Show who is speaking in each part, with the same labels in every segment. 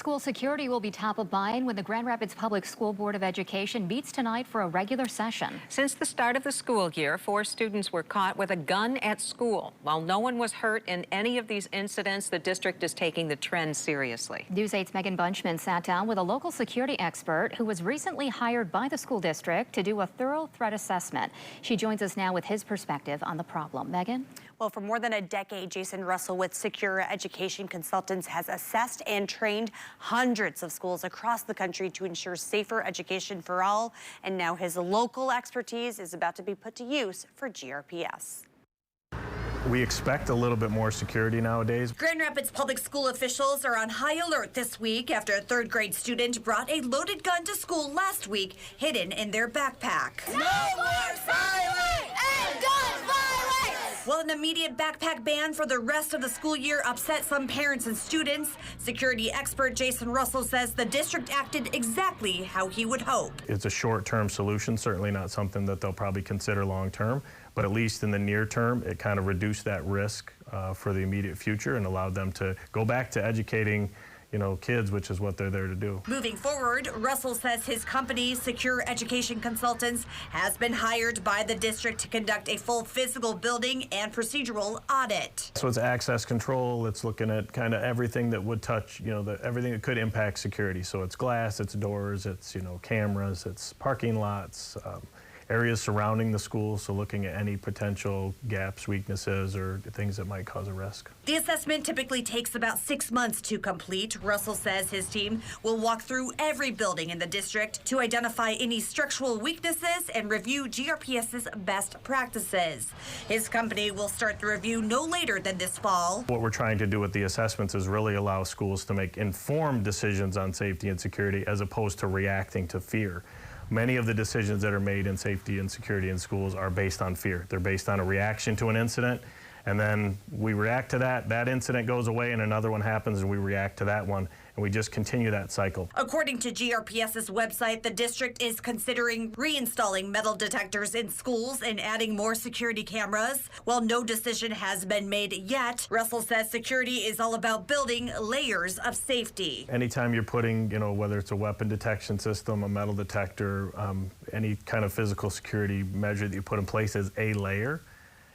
Speaker 1: School security will be top of mind when the Grand Rapids Public School Board of Education meets tonight for a regular session.
Speaker 2: Since the start of the school year, 4 students were caught with a gun at school. While no one was hurt in any of these incidents, the district is taking the trend seriously.
Speaker 1: News 8's Megan Bunchman sat down with a local security expert who was recently hired by the school district to do a thorough threat assessment. She joins us now with his perspective on the problem. Megan?
Speaker 3: Well, for more than a decade, Jason Russell with Secure Education Consultants has assessed and trained hundreds of schools across the country to ensure safer education for all. And now his local expertise is about to be put to use for GRPS.
Speaker 4: We expect a little bit more security nowadays.
Speaker 3: Grand Rapids public school officials are on high alert this week after a third-grade student brought a loaded gun to school last week, hidden in their backpack.
Speaker 5: No more violence and gun violence!
Speaker 3: Well, an immediate backpack ban for the rest of the school year upset some parents and students. Security expert Jason Russell says the district acted exactly how he would hope.
Speaker 4: It's a short-term solution, certainly not something that they'll probably consider long-term, but at least in the near term, it kind of reduced that risk for the immediate future and allowed them to go back to educating kids, which is what they're there to do.
Speaker 3: Moving forward, Russell says his company, Secure Education Consultants, has been hired by the district to conduct a full physical building and procedural audit.
Speaker 4: So it's access control, it's looking at kind of everything that would touch, everything that could impact security. So it's glass, it's doors, it's, cameras, it's parking lots, areas surrounding the school, so looking at any potential gaps, weaknesses, or things that might cause a risk.
Speaker 3: The assessment typically takes about 6 months to complete. Russell says his team will walk through every building in the district to identify any structural weaknesses and review GRPS's best practices. His company will start the review no later than this fall.
Speaker 4: What we're trying to do with the assessments is really allow schools to make informed decisions on safety and security as opposed to reacting to fear. Many of the decisions that are made in safety and security in schools are based on fear. They're based on a reaction to an incident, and then we react to that incident goes away and another one happens and we react to that one, and we just continue that cycle.
Speaker 3: According to GRPS's website, the district is considering reinstalling metal detectors in schools and adding more security cameras. While no decision has been made yet, Russell says security is all about building layers of safety.
Speaker 4: Anytime you're putting, whether it's a weapon detection system, a metal detector, any kind of physical security measure that you put in place is a layer.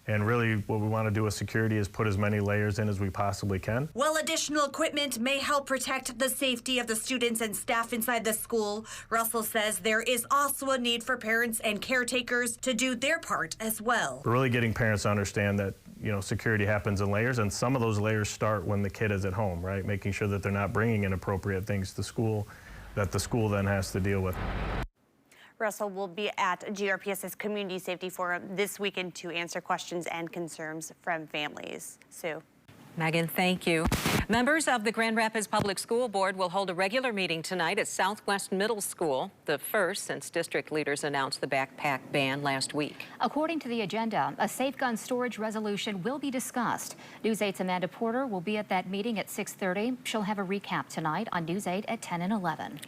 Speaker 4: And really what we want to do with security is put as many layers in as we possibly can.
Speaker 3: While additional equipment may help protect the safety of the students and staff inside the school, Russell says there is also a need for parents and caretakers to do their part as well.
Speaker 4: We're really getting parents to understand that security happens in layers, and some of those layers start when the kid is at home, right? Making sure that they're not bringing inappropriate things to school that the school then has to deal with.
Speaker 3: Russell will be at GRPS's Community Safety Forum this weekend to answer questions and concerns from families. Sue.
Speaker 2: Megan, thank you. Members of the Grand Rapids Public School Board will hold a regular meeting tonight at Southwest Middle School, the first since district leaders announced the backpack ban last week.
Speaker 1: According to the agenda, a safe gun storage resolution will be discussed. News 8's Amanda Porter will be at that meeting at 6:30. She'll have a recap tonight on News 8 at 10 and 11.